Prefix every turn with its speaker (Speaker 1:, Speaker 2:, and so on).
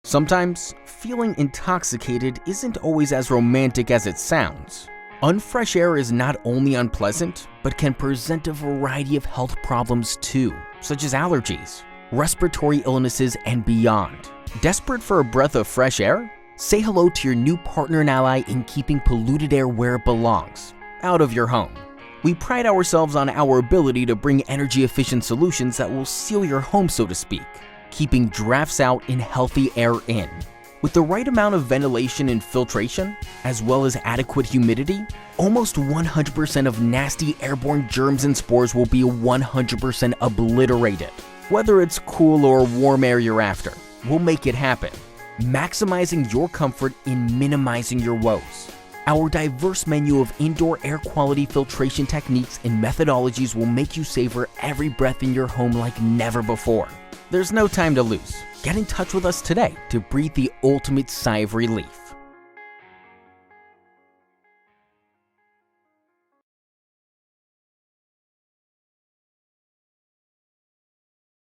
Speaker 1: Sometimes, feeling intoxicated isn't always as romantic as it sounds. Unfresh air is not only unpleasant, but can present a variety of health problems too, such as allergies, respiratory illnesses, and beyond. Desperate for a breath of fresh air? Say hello to your new partner and ally in keeping polluted air where it belongs, out of your home. We pride ourselves on our ability to bring energy-efficient solutions that will seal your home, so to speak, keeping drafts out and healthy air in. With the right amount of ventilation and filtration, as well as adequate humidity, almost 100% of nasty airborne germs and spores will be 100% obliterated. Whether it's cool or warm air you're after, we'll make it happen, maximizing your comfort in minimizing your woes. Our diverse menu of indoor air quality filtration techniques and methodologies will make you savor every breath in your home like never before. There's no time to lose. Get in touch with us today to breathe the ultimate sigh of relief.